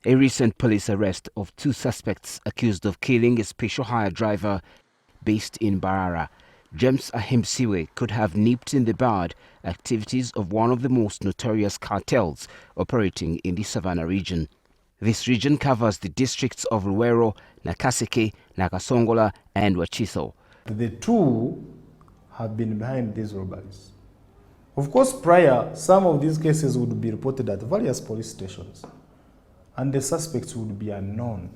A recent police arrest of 2 suspects accused of killing a special hire driver based in Mbarara, James Ahimsiwe, could have nipped in the bud activities of one of the most notorious cartels operating in the Savannah region. This region covers the districts of Luweero, Nakaseke, Nakasongola and Wachiso. The 2 have been behind these robberies. Of course, prior, some of these cases would be reported at various police stations, and the suspects would be unknown.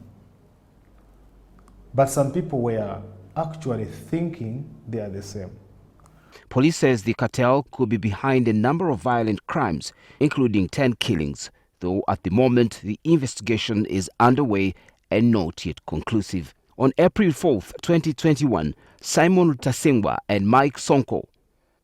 But some people were actually thinking they are the same. Police says the cartel could be behind a number of violent crimes, including 10 killings, though at the moment the investigation is underway and not yet conclusive. On April 4th, 2021, Simon Tasingwa and Mike Sonko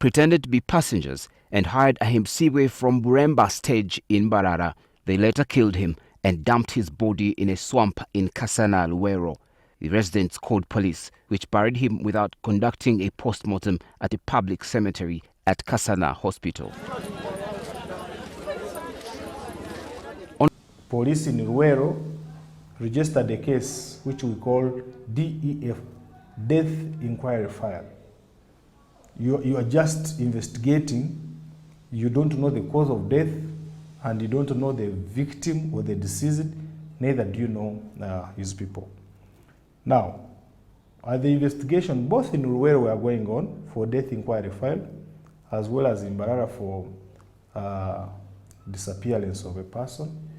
pretended to be passengers and hired Ahimsiwe from Buremba stage in Mbarara. They later killed him and dumped his body in a swamp in Kasana, Luweero. The residents called police, which buried him without conducting a post-mortem at a public cemetery at Kasana Hospital. Police in Luweero registered a case which we call DEF, Death Inquiry File. You are just investigating, you don't know the cause of death, and you don't know the victim or the deceased, neither do you know his people. Now, the investigation both in Luweero were going on for death inquiry file, as well as in Mbarara for disappearance of a person.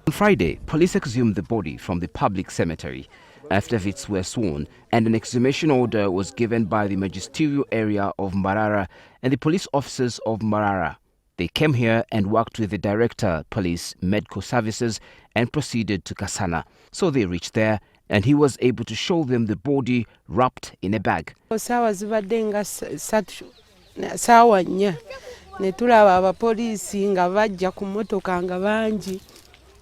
On Friday, police exhumed the body from the public cemetery. Affidavits were sworn and an exhumation order was given by the magisterial area of Mbarara and the police officers of Mbarara. They came here and worked with the Director, Police, Medical Services and proceeded to Kasana. So they reached there and he was able to show them the body wrapped in a bag. Sawa zibadde nga sawa nnya ne tulaba abapoliisi nga bajja ku mmotoka nga bangi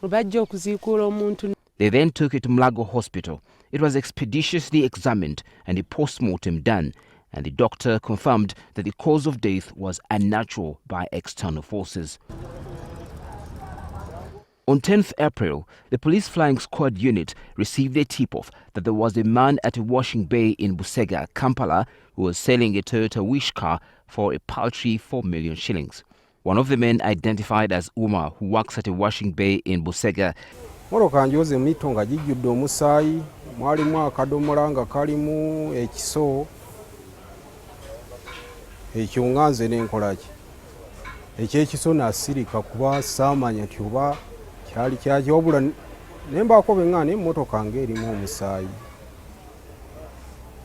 bajja okuziikula omuntu. They then took it to Mlago Hospital. It was expeditiously examined and a post-mortem done, and the doctor confirmed that the cause of death was unnatural by external forces. On 10th April, the police flying squad unit received a tip-off that there was a man at a washing bay in Busega, Kampala, who was selling a Toyota Wish car for a paltry 4 million shillings. One of the men, identified as Uma, who works at a washing bay in Busega, Moroka njoze mito nga jijjudde omusaayi, mwalimu akadomola nga kalimu ekiso, ekyo nga nze n'enkola ki. Ekyekiso n'asirika kuba saamanya nti oba kyali kyaki, wabula ne mbaako beŋŋaana emmotoka ng'erimu omusaayi.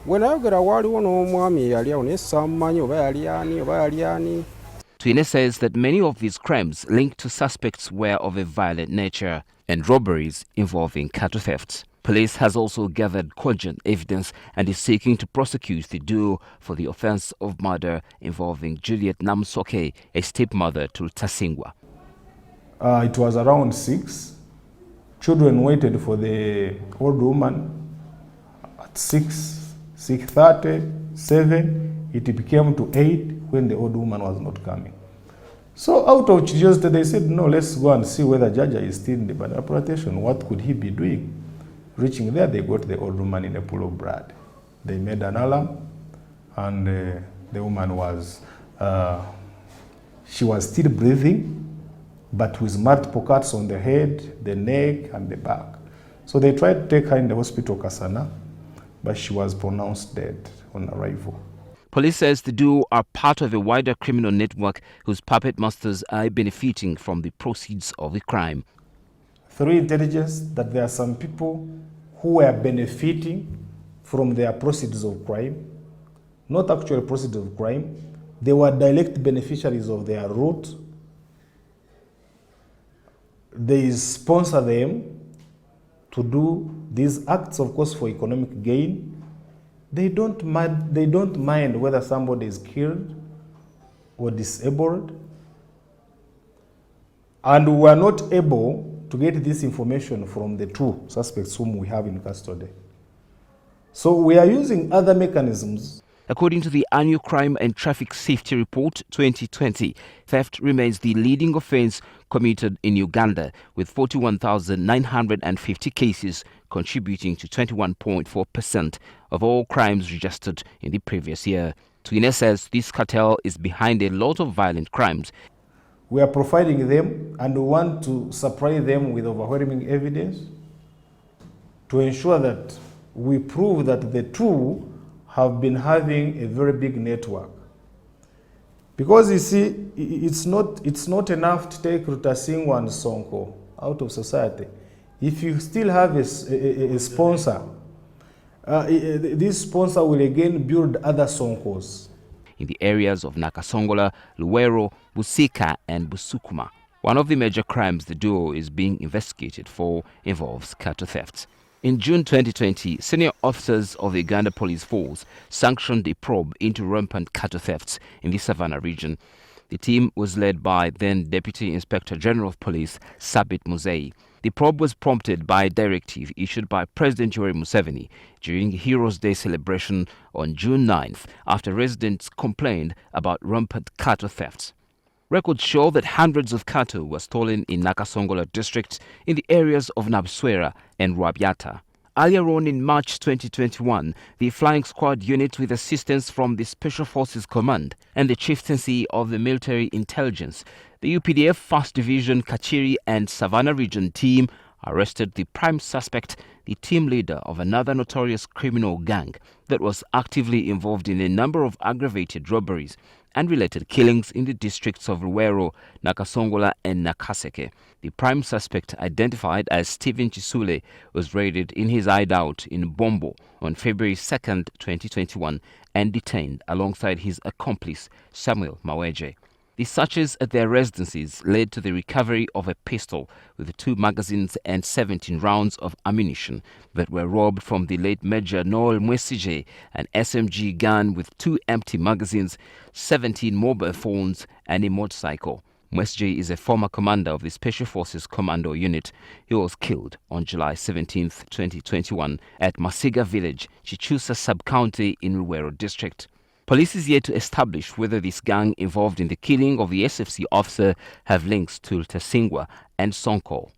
Bwe nayogera waaliwo n'omwami eyali awo naye saamumanyi oba yali ani. Twine says that many of these crimes linked to suspects were of a violent nature and robberies involving cattle thefts. Police has also gathered cogent evidence and is seeking to prosecute the duo for the offence of murder involving Juliet Namsoke, a stepmother to Tasingwa. It was around 6. Children waited for the old woman at 6, 6:30, 7. It became to 8 when the old woman was not coming. So out of curiosity, they said, no, let's go and see whether Jaja is still in the banana plantation. What could he be doing? Reaching there, they got the old woman in a pool of blood. They made an alarm, and the woman was, she was still breathing, but with multiple cuts on the head, the neck, and the back. So they tried to take her in the hospital, Kasana, but she was pronounced dead on arrival. Police says the duo are part of a wider criminal network whose puppet masters are benefiting from the proceeds of the crime. Through intelligence, that there are some people who were benefiting from their proceeds of crime, not actual proceeds of crime. They were direct beneficiaries of their route. They sponsor them to do these acts, of course, for economic gain. They don't mind whether somebody is killed or disabled. And we were not able to get this information from the 2 suspects whom we have in custody. So we are using other mechanisms. According to the Annual Crime and Traffic Safety Report 2020, theft remains the leading offense committed in Uganda, with 41,950 cases contributing to 21.4% of all crimes registered in the previous year. Twine says this cartel is behind a lot of violent crimes. We are profiling them and we want to supply them with overwhelming evidence to ensure that we prove that the two have been having a very big network. Because you see, it's not enough to take Rutasingwa and Sonko out of society. If you still have a sponsor, this sponsor will again build other Sonkos. In the areas of Nakasongola, Luweero, Busika and Busukuma, one of the major crimes the duo is being investigated for involves cattle thefts. In June 2020, senior officers of the Uganda Police Force sanctioned a probe into rampant cattle thefts in the Savannah region. The team was led by then Deputy Inspector General of Police Sabit Muzei. The probe was prompted by a directive issued by President Yoweri Museveni during Heroes Day celebration on June 9th after residents complained about rampant cattle thefts. Records show that hundreds of cattle were stolen in Nakasongola district in the areas of Nabswera and Rwabyata. Earlier on in March 2021, the Flying Squad unit with assistance from the Special Forces Command and the Chieftaincy of the Military Intelligence, the UPDF 1st Division Kachiri and Savannah Region team arrested the prime suspect, the team leader of another notorious criminal gang that was actively involved in a number of aggravated robberies and related killings in the districts of Luweero, Nakasongola and Nakaseke. The prime suspect, identified as Stephen Chisule, was raided in his hideout in Bombo on February 2nd, 2021 and detained alongside his accomplice Samuel Maweje. The searches at their residences led to the recovery of a pistol with 2 magazines and 17 rounds of ammunition that were robbed from the late Major Noel Mwesije, an SMG gun with 2 empty magazines, 17 mobile phones and a motorcycle. Mwesije is a former commander of the Special Forces Commando Unit. He was killed on July 17, 2021 at Masiga Village, Chichusa Sub-County in Luweero District. Police is yet to establish whether this gang involved in the killing of the SFC officer have links to Rutasingwa and Sonko.